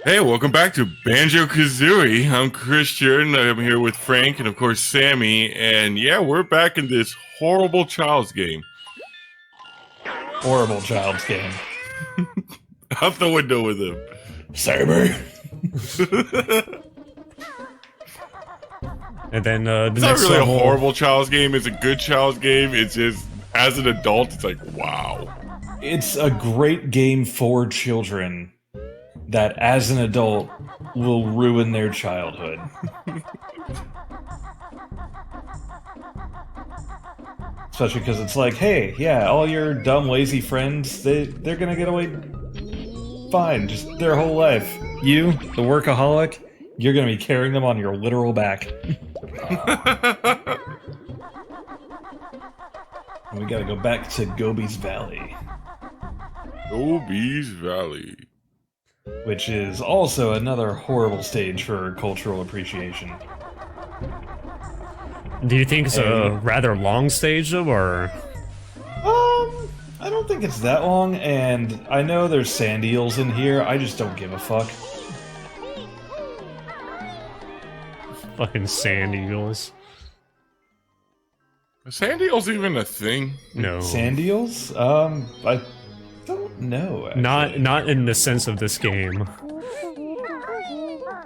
Hey, welcome back to Banjo-Kazooie. I'm Christian. I'm here with Frank and, of course, Sammy. And yeah, we're back in this horrible child's game. Horrible child's game. Out the window with him. Cyber. And then the It's not next really level, a horrible child's game. It's a good child's game. It's just, as an adult, it's like, wow. It's a great game for children that, as an adult, will ruin their childhood. Especially because it's like, hey, yeah, all your dumb, lazy friends, they're gonna get away fine, just their whole life. You, the workaholic, you're gonna be carrying them on your literal back. And we gotta go back to Gobi's Valley, Gobi's Valley. which is also another horrible stage for cultural appreciation. do you think it's Hey. a rather long stage though, or I don't think it's that long, and I know there's sand eels in here, I just don't give a fuck. fucking sand eagles? Is sand eels even a thing? No, Sand eels? I don't know, actually. not in the sense of this game.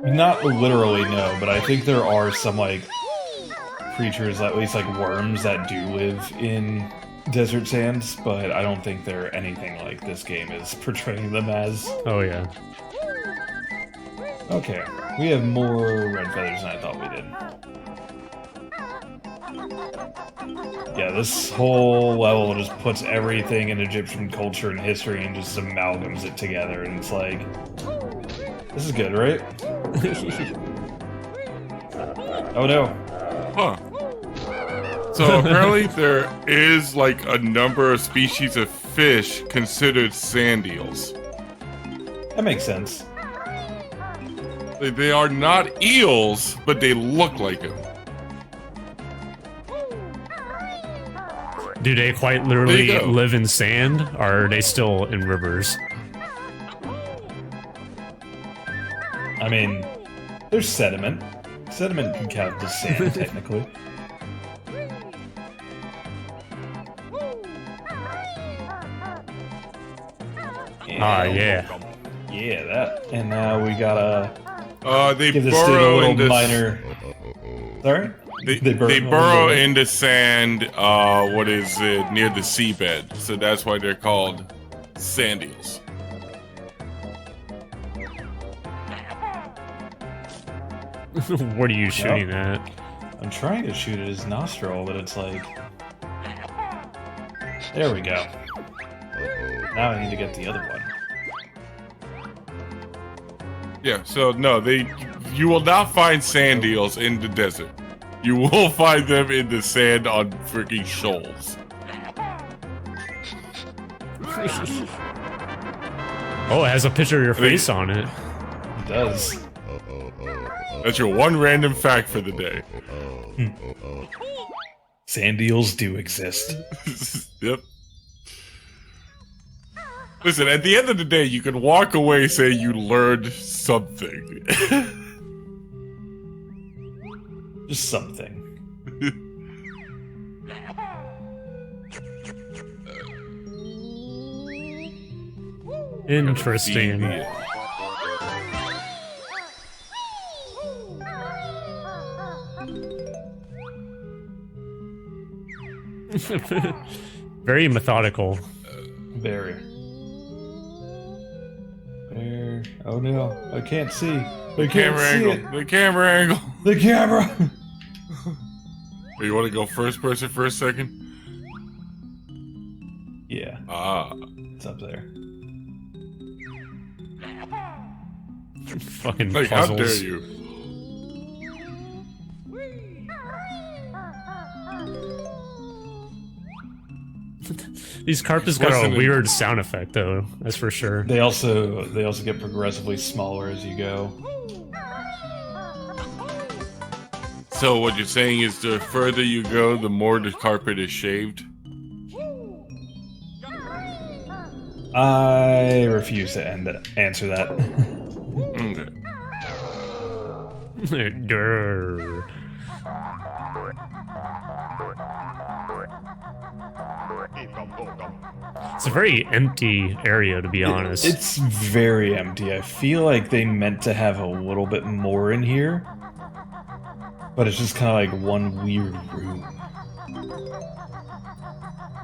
Not literally, no, but I think there are some, like, creatures, at least, like, worms that do live in desert sands, but I don't think they're anything like this game is portraying them as. Oh yeah. Okay, we have more red feathers than I thought we did. Yeah, this whole level just puts everything in Egyptian culture and history and just amalgams it together, and it's like, this is good, right? Oh no. Huh. So apparently there is like a number of species of fish considered sand eels. That makes sense. They are not eels, but they look like them. Do they quite There you literally go. live in sand, or are they still in rivers? I mean, there's sediment. Sediment can count as sand, technically. Yeah. Yeah, that. And now we gotta They give this dude a burrow little into minor... Sorry? they burrow into sand. What is it, near the seabed? So that's why they're called sand eels. What are you shooting at? I'm trying to shoot at his nostril, but it's like... There we go. Now I need to get the other one. Yeah. So no, you will not find sand eels in the desert. You will find them in the sand on freaking shoals. Oh, it has a picture of your face on it. It does. That's your one random fact for the day. Sand eels do exist. Yep. Listen, at the end of the day, you can walk away saying you learned something. Just something. Interesting. Very methodical. Very. There. Oh no, I can't see. I can't Camera see angle. it. The camera angle. The camera! You want to go first person for a second? Yeah, Ah. it's up there. Fucking Like, puzzles. how dare you? These carpets got Listen a to- weird sound effect, though. That's for sure. They also get progressively smaller as you go. So what you're saying is the further you go, the more the carpet is shaved? I refuse to answer that. Durr. It's a very empty area, to be honest. It's very empty. I feel like they meant to have a little bit more in here, but it's just kind of like one weird room.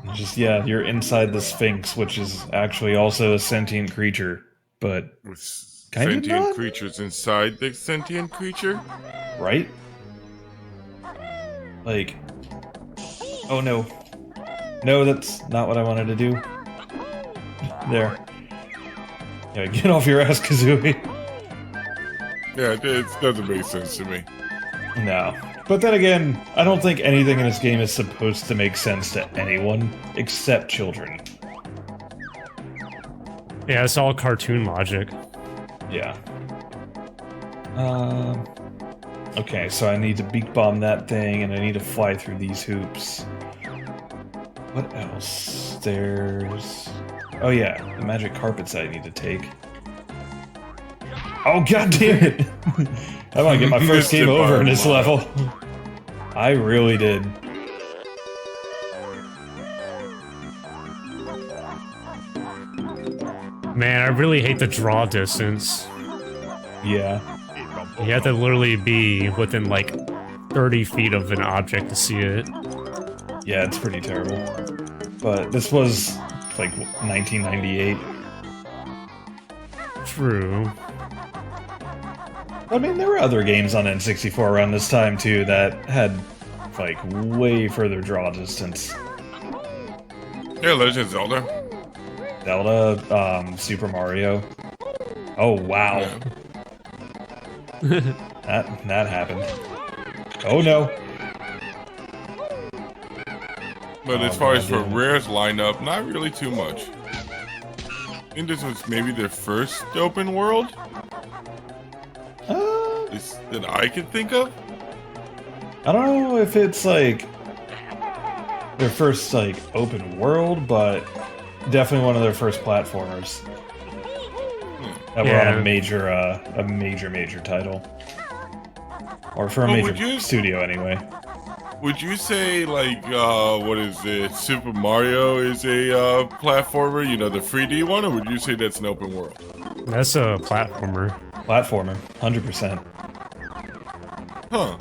It's just, yeah, you're inside the Sphinx, which is actually also a sentient creature, but With kind of sentient not, creatures inside the sentient creature? right? Like, oh no. No, that's not what I wanted to do. There. Yeah, get off your ass, Kazooie. Yeah, it doesn't make sense to me. No. But then again, I don't think anything in this game is supposed to make sense to anyone except children. Yeah, it's all cartoon logic. Yeah. Okay, so I need to beak bomb that thing, and I need to fly through these hoops. What else? There's... Oh yeah, the magic carpets I need to take. Oh god damn it! I want to get my first game over in this level. I really did. Man, I really hate the draw distance. Yeah. You have to literally be within like 30 feet of an object to see it. Yeah, it's pretty terrible. But this was like 1998. True. I mean, there were other games on N64 around this time too that had like way further draw distance. Yeah, Legend of Zelda. Zelda, Super Mario. Oh wow. Yeah. That happened. Oh no. But as far as for Rare's lineup, not really too much. I think this was maybe their first open world that I could think of. I don't know if it's like their first like open world, but definitely one of their first platformers that were on a major title, or for a major studio anyway. Would you say like what is it? Super Mario is a platformer, you know, the 3D one, or would you say that's an open world? That's a platformer. Platformer, 100%. Huh.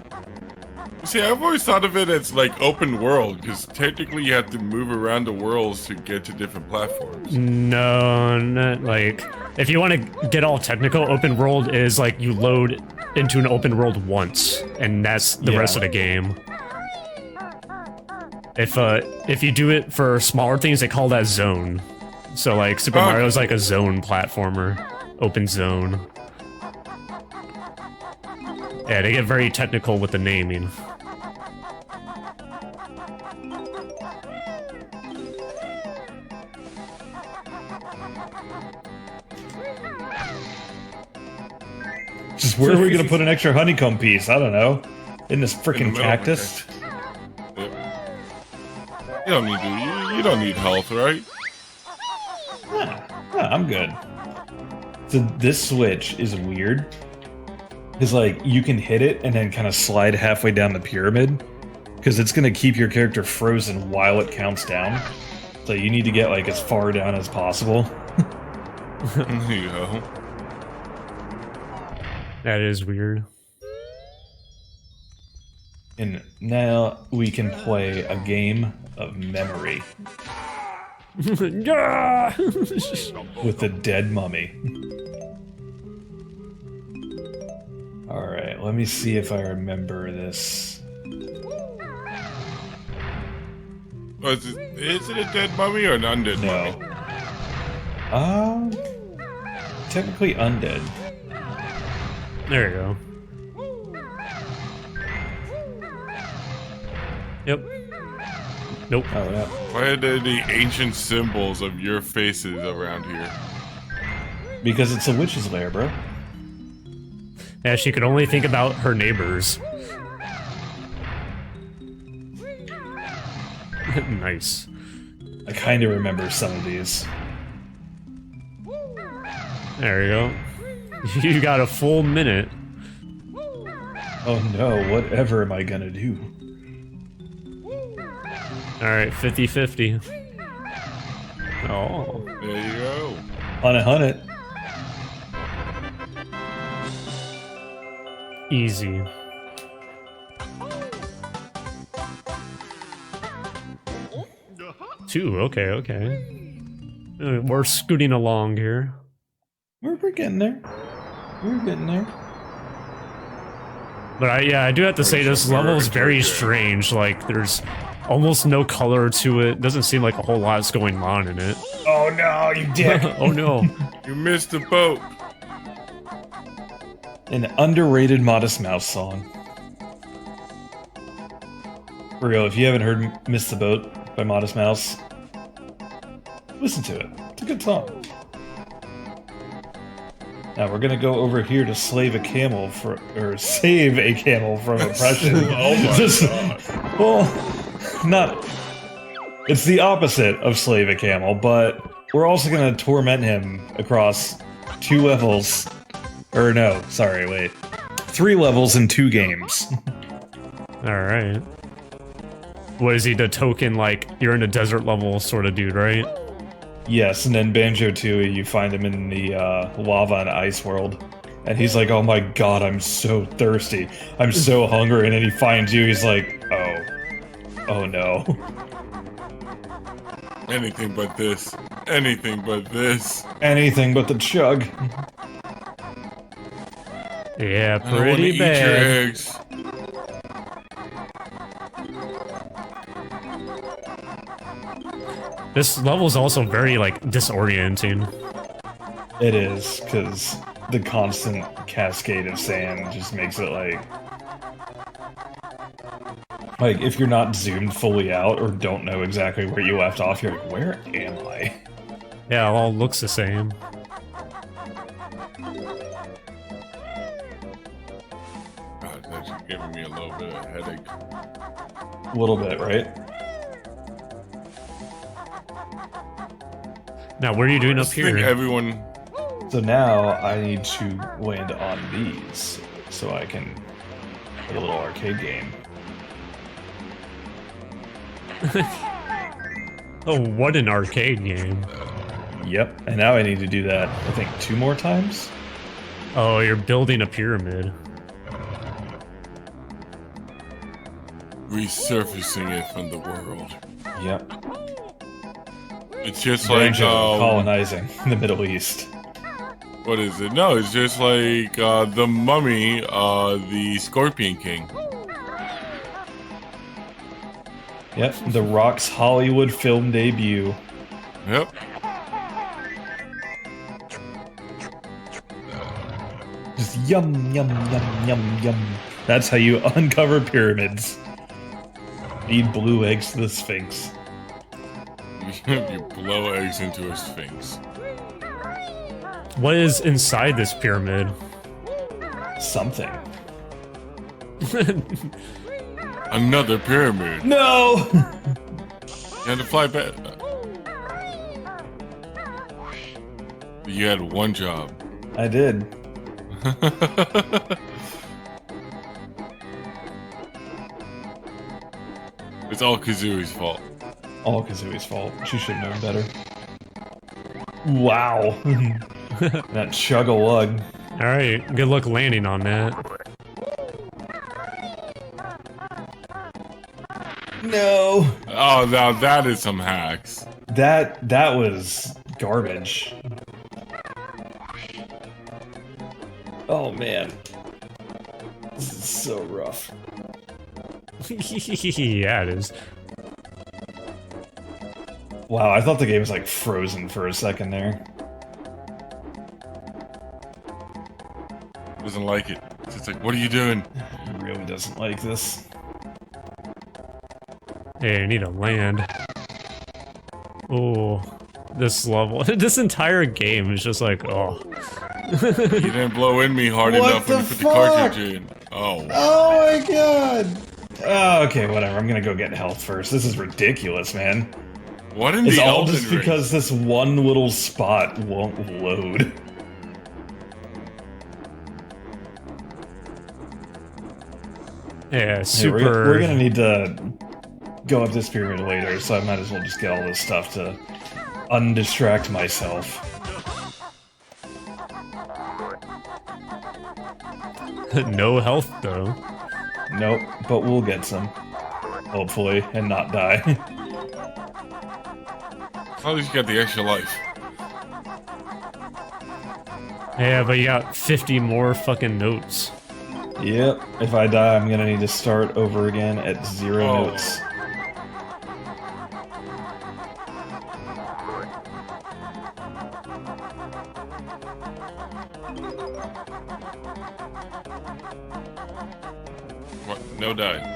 See, I've always thought of it as like open world, because technically you have to move around the worlds to get to different platforms. No, not like... If you want to get all technical, open world is like you load into an open world once, and that's the rest of the game. If you do it for smaller things, they call that zone. So like Super Mario is like a zone platformer, open zone. Yeah, they get very technical with the naming. Just where are we gonna put an extra honeycomb piece? I don't know. In this freaking cactus? You don't need to. You don't need health, right? Nah, I'm good. So this switch is weird. Because like you can hit it and then kind of slide halfway down the pyramid, because it's gonna keep your character frozen while it counts down. So you need to get like as far down as possible. There you go. That is weird. And now we can play a game of memory Yeah! with the dead mummy. Alright, let me see if I remember this. Oh, is it a dead mummy or an undead mummy? Technically undead. There you go. Yep. Nope. Oh, yeah. Why are there the ancient symbols of your faces around here? Because it's a witch's lair, bro. Yeah, she could only think about her neighbors. Nice. I kind of remember some of these. There you go. You got a full minute. Oh no, whatever am I gonna do? Alright, 50-50. Oh. There you go. Hunt it. Easy. Two, okay. We're scooting along here. We're getting there. We're getting there. But I do have to say this level is very strange. Like, there's almost no color to it. Doesn't seem like a whole lot's going on in it. Oh no, you dick! Oh no. You missed the boat. An underrated Modest Mouse song. For real, if you haven't heard Miss the Boat by Modest Mouse, listen to it. It's a good song. Now we're gonna go over here to save a camel from oppression. Oh my god. Well, not. It's the opposite of slave a camel, but we're also gonna torment him across 2 levels. Or no, sorry, wait. 3 levels in 2 games. Alright. What is he, the token, like, you're in a desert level sort of dude, right? Yes, and then Banjo-Kazooie, you find him in the lava and ice world. And he's like, oh my god, I'm so thirsty. I'm so hungry. And then he finds you, he's like, oh no. Anything but this. Anything but this. Anything but the chug. Yeah, I don't wanna pretty eat your bad. eggs. This level's also very, like, disorienting. It is, because the constant cascade of sand just makes it like, if you're not zoomed fully out or don't know exactly where you left off, you're like, where am I? Yeah, it all looks the same. God, that's just giving me a little bit of a headache. A little bit, right? Now, what are you doing I up think here? everyone. So now I need to land on these so I can get a little arcade game. Oh, what an arcade game. Yep, and now I need to do that, I think, 2 more times? Oh, you're building a pyramid. Resurfacing it from the world. Yep. It's just like colonizing the Middle East. what is it? No, it's just like the Mummy, the Scorpion King. Yep, The Rock's Hollywood film debut. Yep. Just yum, yum, yum, yum, yum. That's how you uncover pyramids. Feed blue eggs to the Sphinx. You blow eggs into a sphinx. What is inside this pyramid? Something. Another pyramid. No! You had to fly back. You had one job. I did. It's all Kazooie's fault. All Kazooie's fault. She should have known better. Wow. That chug-a-lug. Alright, good luck landing on that. No! Oh, now that is some hacks. That was garbage. Oh man. This is so rough. Yeah, it is. Wow, I thought the game was like frozen for a second there. Doesn't like it. It's just like, what are you doing? It really doesn't like this. Hey, I need to land. Oh, this level. This entire game is just like, oh. You didn't blow in me hard What enough when the you put fuck? the cartridge in. Oh. Oh my god! Oh, okay, whatever. I'm gonna go get health first. This is ridiculous, man. What in It's the all Elden just Ring? because this one little spot won't load. Yeah, Hey, super. we're gonna need to go up this pyramid later, so I might as well just get all this stuff to undistract myself. No health though. Nope, but we'll get some. Hopefully, and not die. At least you got the extra life. Yeah, but you got 50 more fucking notes. Yep, if I die, I'm gonna need to start over again at 0 Oh. notes. What? No die.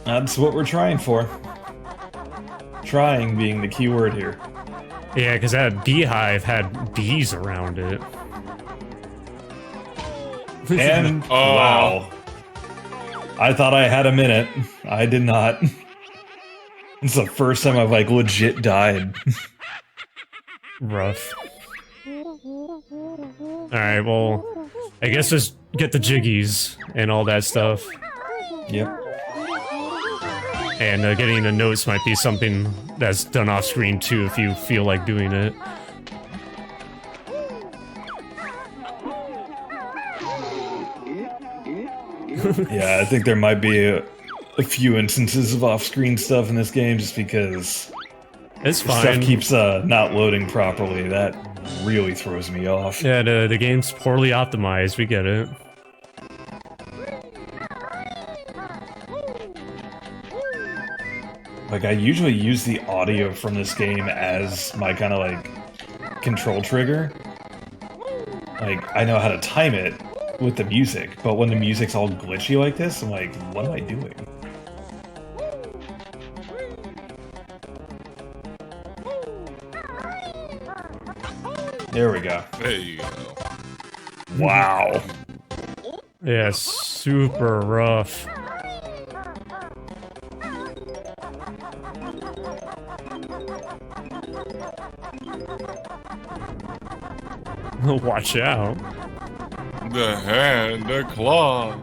That's what we're trying for. Trying being the key word here. Yeah, because that beehive had bees around it. And Oh. wow. I thought I had a minute. I did not. It's the first time I've like legit died. Rough. Alright, well, I guess just get the jiggies and all that stuff. Yep. And getting the notes might be something that's done off screen too if you feel like doing it. Yeah, I think there might be a few instances of off-screen stuff in this game just because It's stuff fine. keeps not loading properly. That really throws me off. Yeah, the game's poorly optimized, we get it. Like, I usually use the audio from this game as my kind of, like, control trigger. Like, I know how to time it with the music, but when the music's all glitchy like this, I'm like, what am I doing? There we go. There you go. Wow. Yeah, super rough. Watch out. The hand, the claw.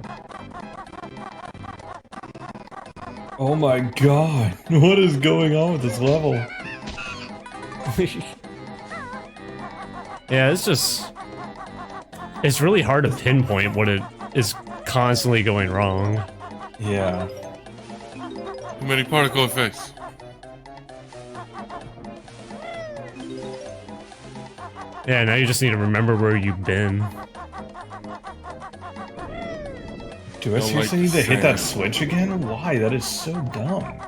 Oh my god. What is going on with this level? Yeah, it's just... It's really hard to pinpoint what it is constantly going wrong. Yeah. Too many particle effects. Yeah, now you just need to remember where you've been. Do I Don't seriously like need to hit that sand. switch again? Why? That is so dumb.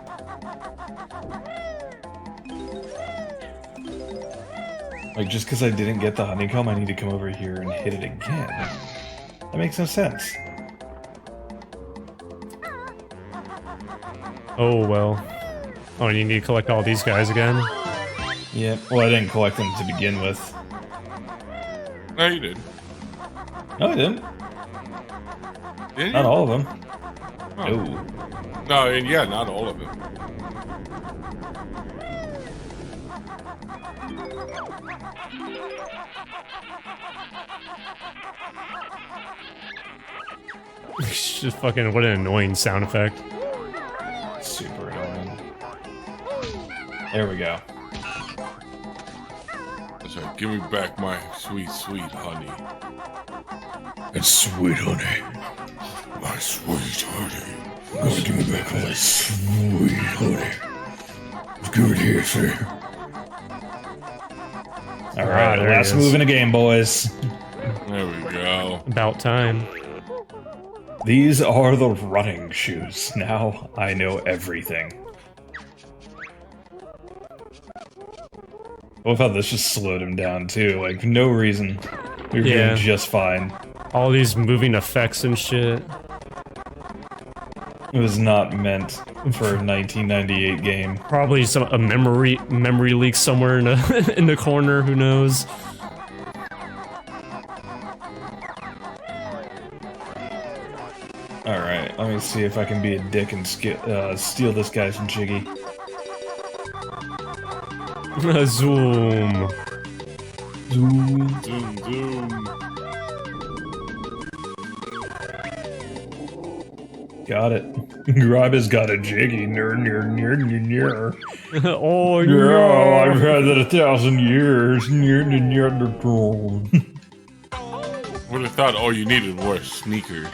Like, just because I didn't get the honeycomb, I need to come over here and hit it again. That makes no sense. Oh, well. Oh, and you need to collect all these guys again? Yeah, well, I didn't collect them to begin with. No, you did. No, I didn't. Did Not you? all of them. Oh. No. No, and yeah, not all of it. Just fucking, what an annoying sound effect. Super annoying. There we go. That's right. Give me back my sweet, sweet honey. It's sweet, honey. My sweet honey. Go give me back all that sweet honey. Give it here, sir. Alright, there it last is. move in the game, boys. There we go. About time. These are the running shoes. Now I know everything. I love how this just slowed him down, too. Like, no reason. We were Yeah. doing just fine. All these moving effects and shit. It was not meant for a 1998 game. Probably a memory leak somewhere in the in the corner. Who knows? Alright, let me see if I can be a dick and steal this guy's jiggy. Zoom. Zoom. Zoom, zoom. Got it. Grab has got a jiggy. Ner, ner, ner, ner, ner. Oh, Yeah, I've no. had that 1,000 years. Ner, ner, ner, ner, ner. Would have thought all you needed were sneakers.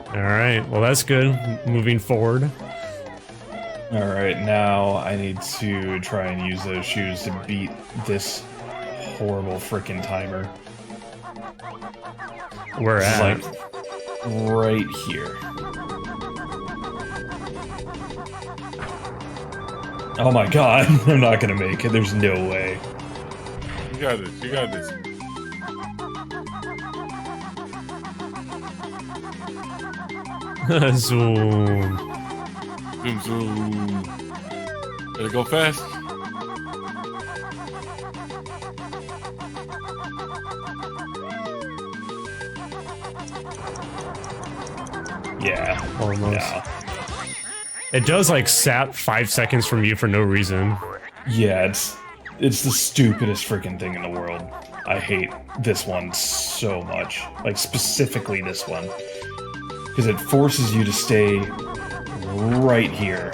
Alright, well, that's good. Moving forward. Alright, now I need to try and use those shoes to beat this horrible frickin' timer. We're It's at. like right here. Oh my god, I'm not gonna make it. There's no way. You got this. You got this. Zoom. Zoom, zoom. Gotta go fast. Yeah, Almost. no. It does like sap 5 seconds from you for no reason. Yeah, it's the stupidest freaking thing in the world. I hate this one so much. Like, specifically this one. Because it forces you to stay right here.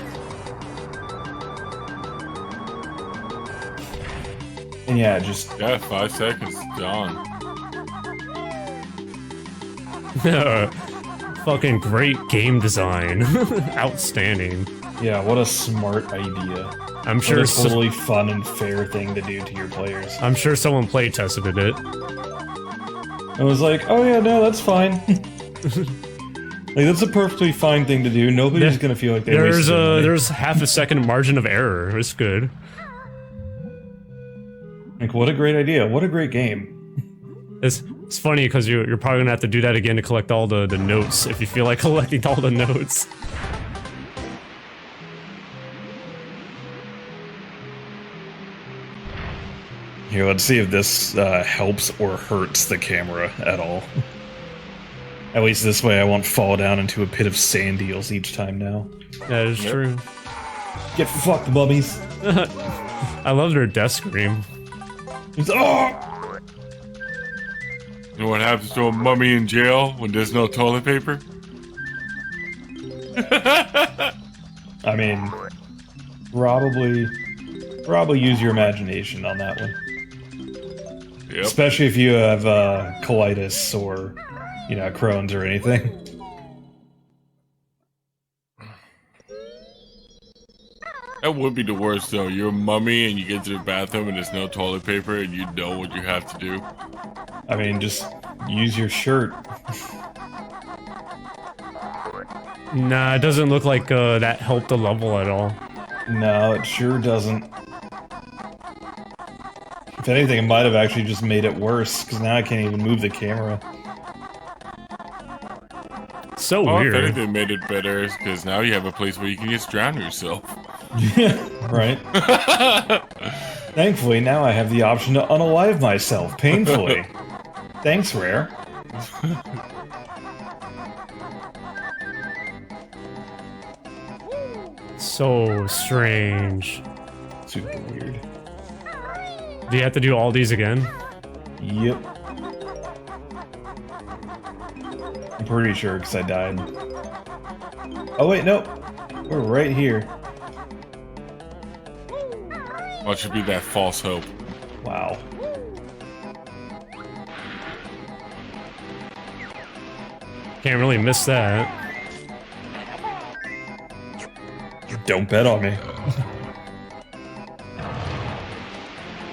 And yeah, just... Yeah, 5 seconds. Gone. Fucking great game design. Outstanding. Yeah, what a smart idea. I'm sure What a totally fun and fair thing to do to your players. I'm sure someone play tested it. I was like, oh yeah, no, that's fine. Like, that's a perfectly fine thing to do. Nobody's gonna feel like they wasted their money. There's half a second margin of error. It's good. Like, what a great idea. What a great game. It's funny because you're probably gonna have to do that again to collect all the notes if you feel like collecting all the notes. Here, let's see if this helps or hurts the camera at all. At least this way I won't fall down into a pit of sand eels each time now. That is true. Get fucked, bubbies. I love their death scream. It's, oh! You know what happens to a mummy in jail when there's no toilet paper? I mean, probably use your imagination on that one. Yep. Especially if you have colitis or, you know, Crohn's or anything. That would be the worst, though. You're a mummy and you get to the bathroom and there's no toilet paper and you know what you have to do. I mean, just use your shirt. Nah, it doesn't look like that helped the level at all. No, it sure doesn't. If anything, it might have actually just made it worse, because now I can't even move the camera. So Well, weird. if anything made it better, because now you have a place where you can just drown yourself. Right? Thankfully, now I have the option to unalive myself painfully. Thanks, Rare. So strange. Super weird. Do you have to do all these again? Yep. I'm pretty sure, because I died. Oh wait, no. We're right here. What should be that false hope? Wow. Can't really miss that. Don't bet on me.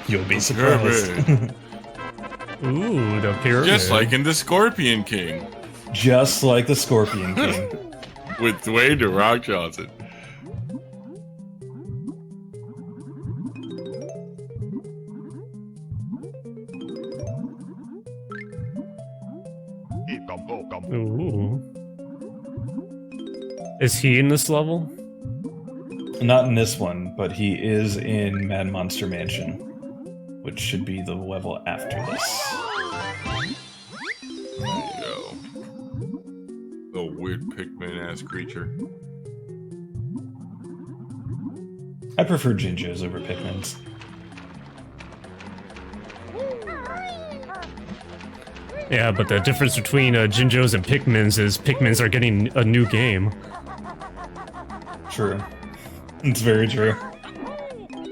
You'll be surprised. Pyramid. Ooh, the pyramid. Just like in the Scorpion King. Just like the Scorpion King. With Dwayne The Rock Johnson. Ooh. Is he in this level? Not in this one, but he is in Mad Monster Mansion, which should be the level after this. There you go. Little weird Pikmin-ass creature. I prefer Jinjos over Pikmins. Yeah, but the difference between Jinjos and Pikmins is Pikmins are getting a new game. True. It's very true.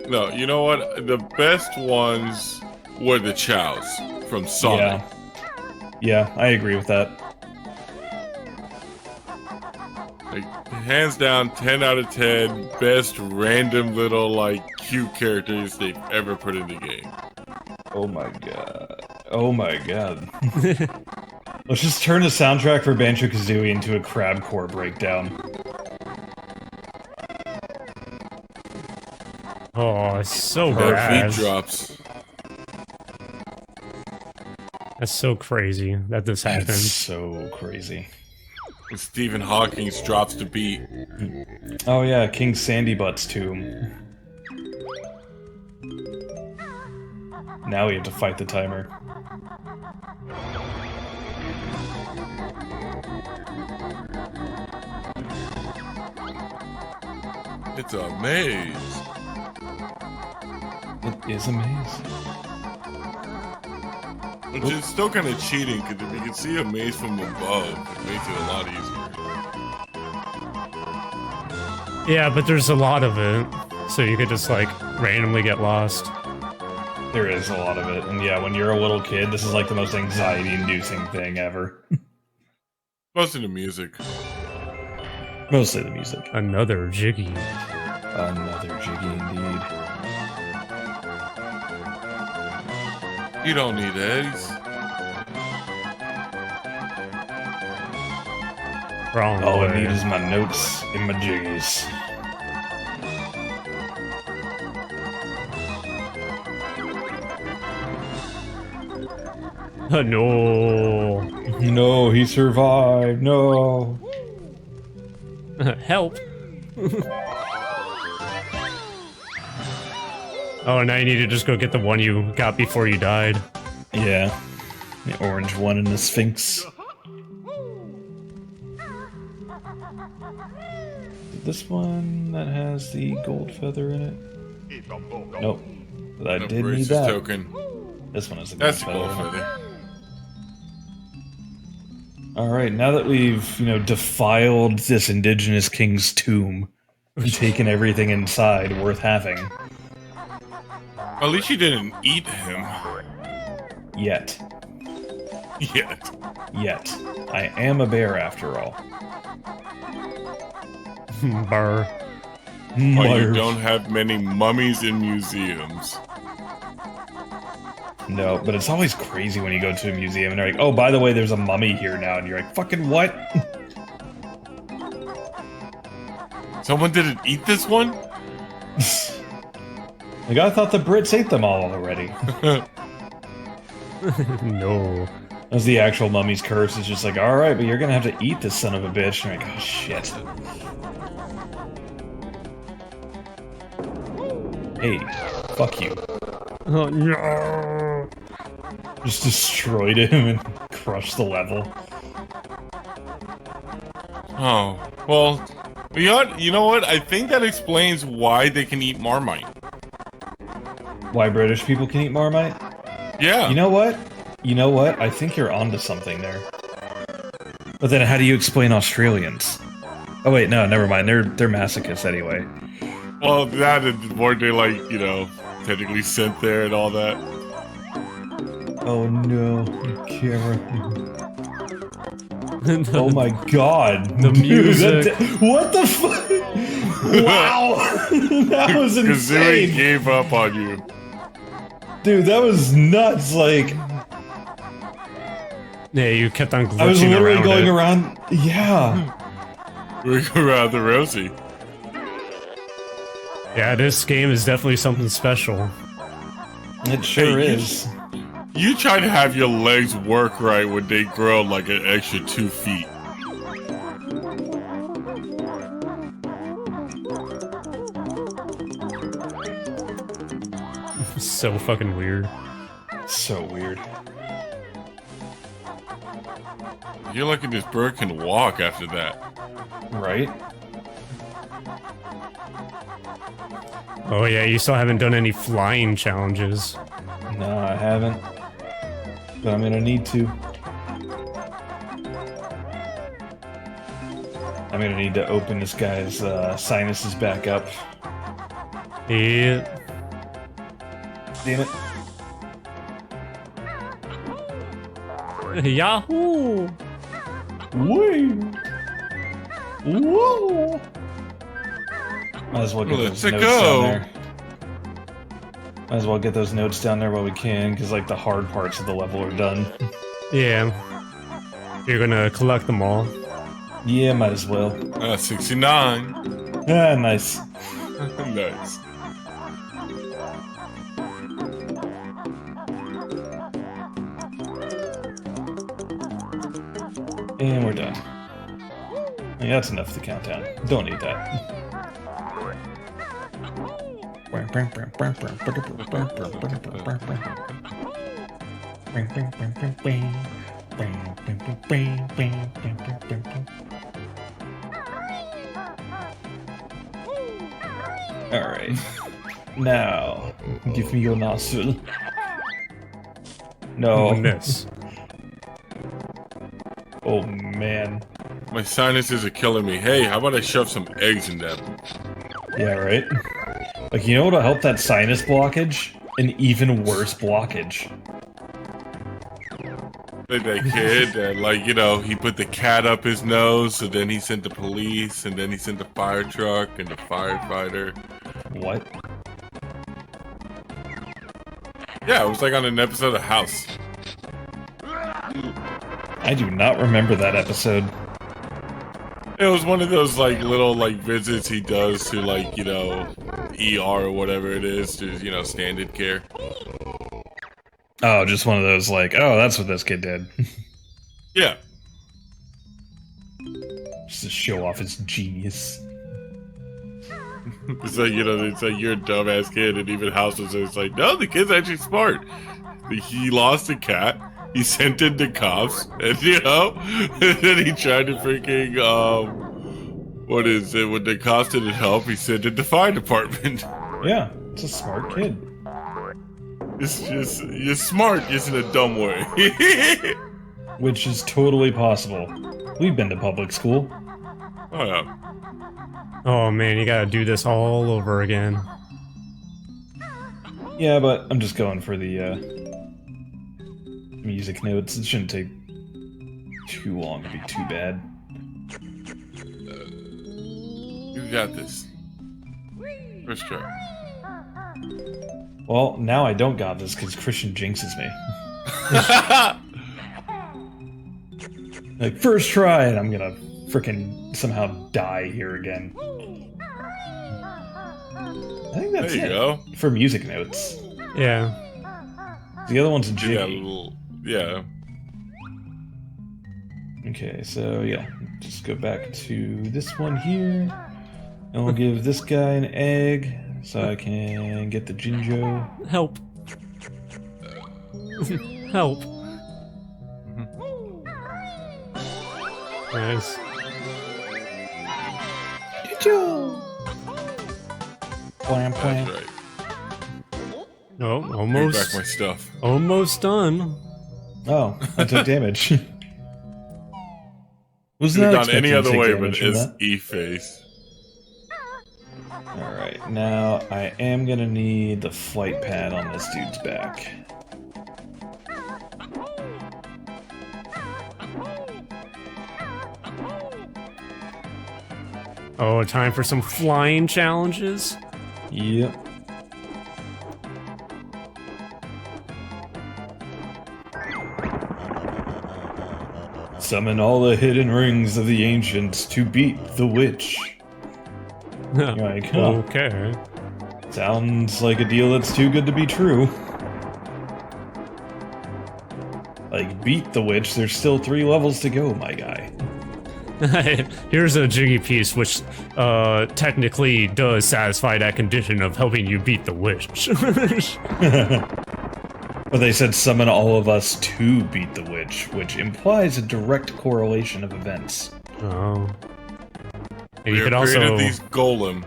No, you know what? The best ones were the Chows from Sonic. Yeah, I agree with that. Like, hands down, 10 out of 10, best random little, like, cute characters they've ever put in the game. Oh my god. Oh my god. Let's just turn the soundtrack for Banjo-Kazooie into a crabcore breakdown. Oh, it's so That bad. beat drops. That's so crazy that this happened. It's so crazy. And Stephen Hawking's drops the beat. Oh yeah, King Sandybutt's tomb. Now we have to fight the timer. It's a maze. It is a maze. Which is still kind of cheating, because if you can see a maze from above, it makes it a lot easier. Yeah, but there's a lot of it, so you could just like randomly get lost. There is a lot of it, and yeah, when you're a little kid, this is like the most anxiety-inducing thing ever. Mostly the music. Mostly the music. Another Jiggy. Another Jiggy indeed. You don't need eggs. Wrong All way. I need is my notes and my jiggies. No. No, he survived. No. Help. Oh, now you need to just go get the one you got before you died. Yeah. The orange one in the Sphinx. This one that has the gold feather in it? Nope. But I No did need Bruce's that. token. This one is the gold That's the feather. gold in it. feather. Alright, now that we've, defiled this indigenous king's tomb, and taken everything inside worth having, At least you didn't eat him. yet. Yet. I am a bear after all. Burr. Or you Liars. don't have many mummies in museums. No, but it's always crazy when you go to a museum and they're like, oh, by the way, there's a mummy here now, and you're like, fucking what? Someone didn't eat this one? Like, I thought the Brits ate them all already. No. As the actual mummy's curse is just like, alright, but you're gonna have to eat this son of a bitch. And you're like, oh shit. Hey, fuck you. Oh, no. Just destroyed him and crushed the level. Oh, well, you know what? I think that explains why they can eat Marmite. Why British people can eat Marmite? Yeah. You know what? I think you're onto something there. But then how do you explain Australians? Oh wait, no, never mind. They're masochists anyway. Well, that and weren't they like, technically sent there and all that? Oh no, camera. Oh my god. The Dude, music. what the fuck? Wow! That was Kazooie insane! gave up on you. Dude, that was nuts, like... Yeah, you kept on glitching I was literally around going it. around... Yeah. We're around the Rosie. Yeah, this game is definitely something special. It sure Hey, is. You try to have your legs work right when they grow like an extra 2 feet. So fucking weird. So weird. You're lucky this bird can walk after that. Right? Oh yeah, you still haven't done any flying challenges. No, I haven't. But I'm gonna need to. I'm gonna need to open this guy's sinuses back up. Yeah. Damn it. Yahoo! Woo! Woo! Might as well get Let's those notes go. down there. Might as well get those notes down there while we can, because like the hard parts of the level are done. Yeah. You're gonna collect them all. Yeah, might as well. 69. Ah, nice. Nice. And we're done. Yeah, that's enough to count down. Don't need that. Alright. Now, give me your nostril. No. Miss. Oh man. My sinuses are killing me. Hey, how about I shove some eggs in them? Yeah, right? Like, you know what'll help that sinus blockage? An even worse blockage. Like that kid, like, you know, he put the cat up his nose, so then he sent the police, and then he sent the fire truck and the firefighter. What? Yeah, it was like on an episode of House. I do not remember that episode. It was one of those, like, little, like, visits he does to, like, you know, ER or whatever it is, to, you know, standard care. Oh, just one of those, like, oh, that's what this kid did. Yeah. Just to show off his genius. It's like, you know, it's like, you're a dumbass kid, and even House was it's like, no, the kid's actually smart. He lost a cat, he sent in the cops, and, you know, and then he tried to freaking, what is it, when the cops didn't help, he sent in the fire department. Yeah, it's a smart kid. It's just, you're smart, just in a dumb way. Which is totally possible. We've been to public school. Oh, yeah. Oh man, you gotta do this all over again. Yeah, but I'm just going for the, music notes. It shouldn't take too long to be too bad. You got this. First try. Well, now I don't got this because Christian jinxes me. Like, first try, and I'm gonna frickin' somehow die here again. I think that's There you it go. for music notes. Yeah. The other one's Yeah, Jiggy. yeah. Okay, so yeah, just go back to this one here, and we'll give this guy an egg so I can get the Jinjo. Help. Help. Nice. Jinjo! Blam, That's blam. right. Oh, Bring back almost. my stuff. Almost done. Oh, I took damage. Was Could have not gone any expecting to other take way, but damage from it's that. E-face. Alright, now I am gonna need the flight pad on this dude's back. Oh, time for some flying challenges? Yep. Summon all the hidden rings of the ancients to beat the witch. You're like, huh, Okay. sounds like a deal that's too good to be true. Like, beat the witch, there's still 3 levels to go, my guy. Here's a Jiggy piece, which technically does satisfy that condition of helping you beat the witch. But they said summon all of us to beat the witch, which implies a direct correlation of events. Oh. And We you could have created also these golem.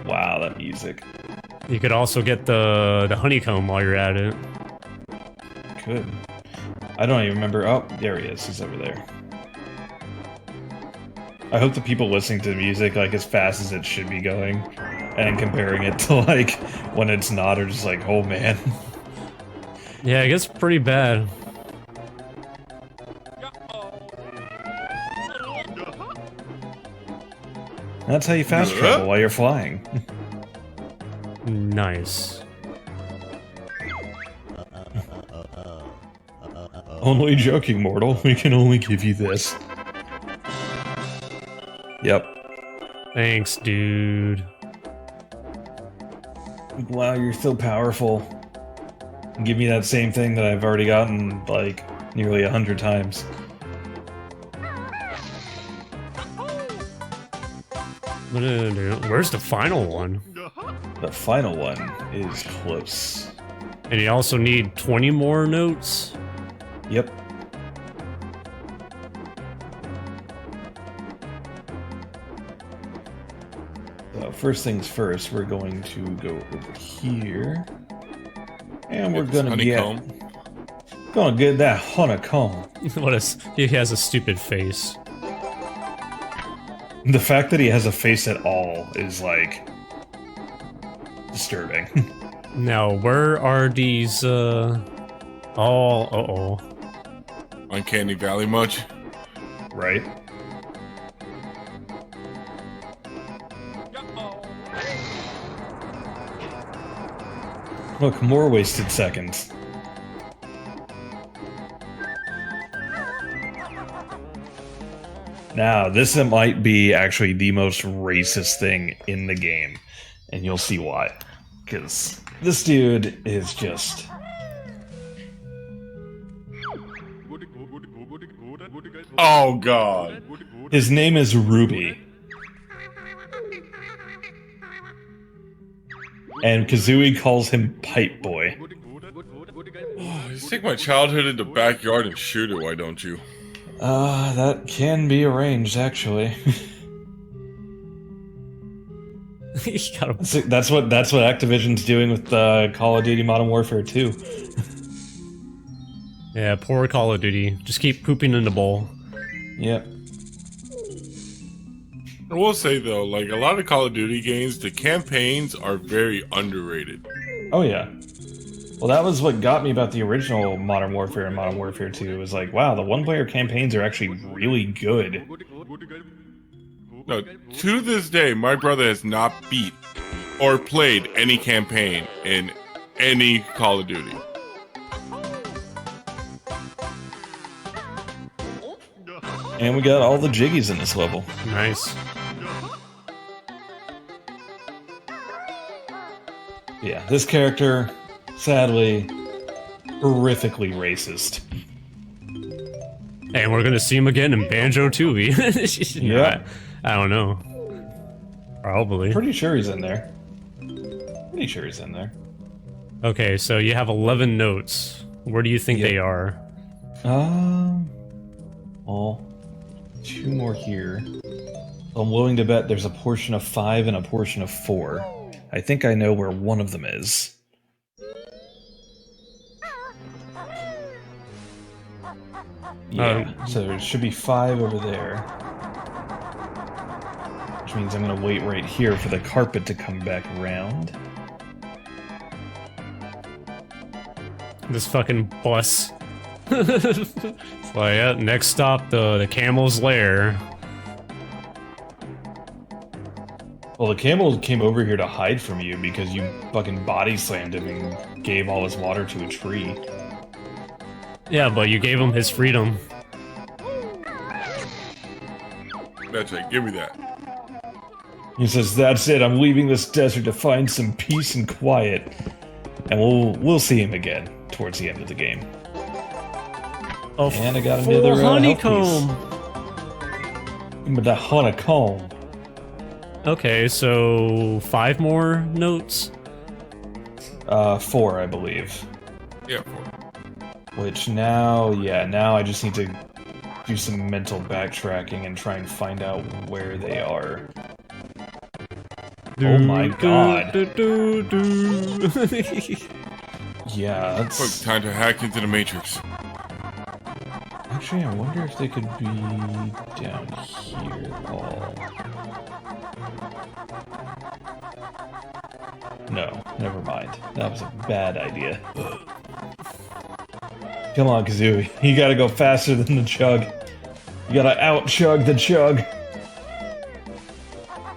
Wow, that music. you could also get the honeycomb while you're at it. Could. I don't even remember. Oh, there he is. He's over there. I hope the people listening to the music like as fast as it should be going, and comparing it to like when it's not, are just like, oh man. Yeah, it gets pretty bad. That's how you fast travel while you're flying. Nice. Only joking, mortal. We can only give you this. Yep. Thanks, dude. Wow, you're so powerful. Give me that same thing that I've already gotten, like, nearly 100 times. Where's the final one? The final one is close. And you also need 20 more notes? Yep. So first things first, we're going to go over here. And we're gonna get that honeycomb. He has a stupid face. The fact that he has a face at all is, like, disturbing. Now, where are these, uh-oh. Uncanny Valley much? Right? Look, more wasted seconds. Now, this might be actually the most racist thing in the game, and you'll see why. Because this dude is just... Oh god. His name is Ruby. And Kazooie calls him Pipe Boy. Oh, just take my childhood in the backyard and shoot it, why don't you? That can be arranged, actually. That's what Activision's doing with Call of Duty Modern Warfare 2. Yeah, poor Call of Duty. Just keep pooping in the bowl. Yep. I will say though, like a lot of Call of Duty games, the campaigns are very underrated. Oh yeah. Well, that was what got me about the original Modern Warfare and Modern Warfare 2. It was like, wow, the one-player campaigns are actually really good. No, to this day, my brother has not beat or played any campaign in any Call of Duty. And we got all the jiggies in this level. Nice. Yeah, this character, sadly, horrifically racist. And we're gonna see him again in Banjo-Kazooie. Yeah. I don't know. Probably. Pretty sure he's in there. Okay, so you have 11 notes. Where do you think they are? Well, 2 more here. I'm willing to bet there's a portion of 5 and a portion of 4. I think I know where one of them is. Yeah, so there should be 5 over there. Which means I'm gonna wait right here for the carpet to come back around. This fucking bus. So yeah, next stop, the camel's lair. Well, the camel came over here to hide from you because you fucking body slammed him and gave all his water to a tree. Yeah, but you gave him his freedom. That's right, give me that. He says, "That's it. I'm leaving this desert to find some peace and quiet." And we'll see him again towards the end of the game. And I got another honeycomb. But the honeycomb. Okay, so 5 more notes. 4, I believe. Yeah, 4. Which now I just need to do some mental backtracking and try and find out where they are. Oh my god. Yeah, that's... Look, time to hack into the Matrix. Actually, I wonder if they could be down here at all. No, never mind. That was a bad idea. Come on, Kazooie. You gotta go faster than the chug. You gotta out-chug the chug.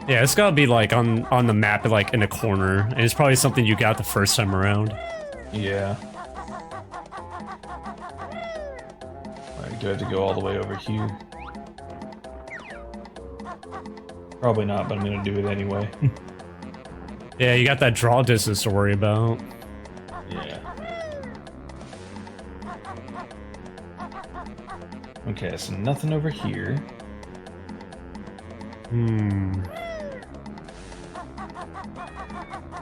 Yeah, it's gotta be like on the map, like in a corner, and it's probably something you got the first time around. Yeah. Alright, do I have to go all the way over here? Probably not, but I'm gonna do it anyway. Yeah, you got that draw distance to worry about. Yeah. Okay, so nothing over here.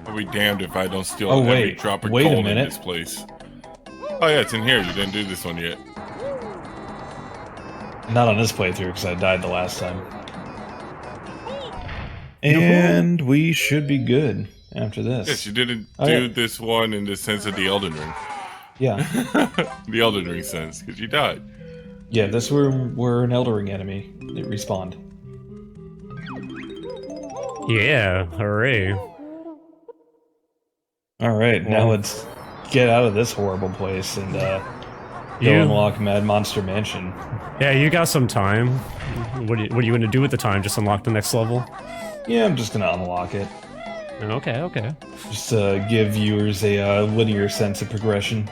I'll be damned if I don't steal Oh, every wait. drop of Wait a gold in minute. this place. Oh yeah, it's in here. You didn't do this one yet. Not on this playthrough, because I died the last time. And we should be good after this. Yes, you didn't Oh, do yeah. this one in the sense of the Elden Ring. Yeah. The Elden Ring sense, because you died. Yeah, this we're an Elder Ring enemy. They respawned. Yeah, hooray. Alright, now Well- let's get out of this horrible place and go You- unlock Mad Monster Mansion. Yeah, you got some time. What are you gonna do with the time? Just unlock the next level? Yeah, I'm just gonna unlock it. Okay, okay. Just to give viewers a linear sense of progression.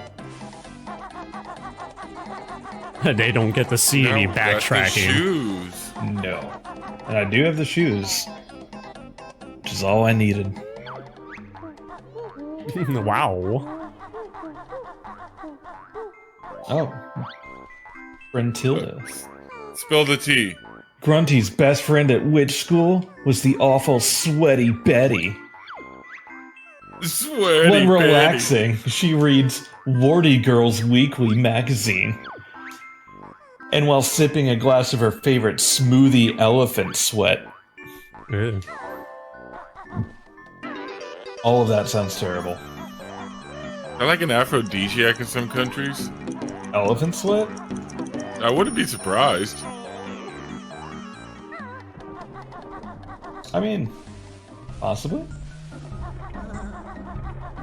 They don't get to see any Now we got the backtracking. shoes. No. And I do have the shoes. Which is all I needed. Wow. Oh. Frentilda. Spill the tea. Grunty's best friend at which school was the awful sweaty Betty. Sweaty When Betty. relaxing, she reads Warty Girls Weekly magazine. And while sipping a glass of her favorite smoothie elephant sweat. Ew. All of that sounds terrible. I like an aphrodisiac in some countries. Elephant sweat? I wouldn't be surprised. I mean, possibly?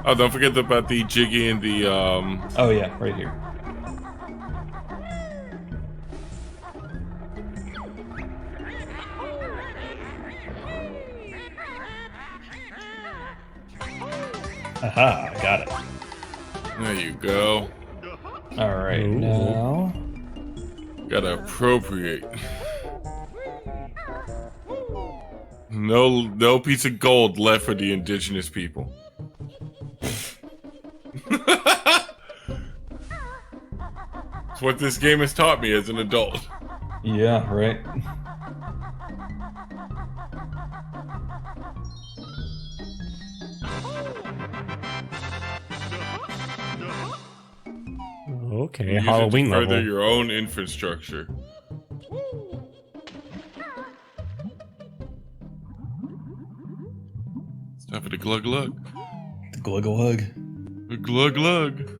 Oh, don't forget about the Jiggy and the, Oh yeah, right here. Aha, I got it. There you go. Alright, Ooh. now... Gotta appropriate. No piece of gold left for the indigenous people. It's what this game has taught me as an adult. Yeah, right. Okay, Use it Halloween to further level. your own infrastructure. It's time for the glug glug. The glug-a-lug. The glug glug.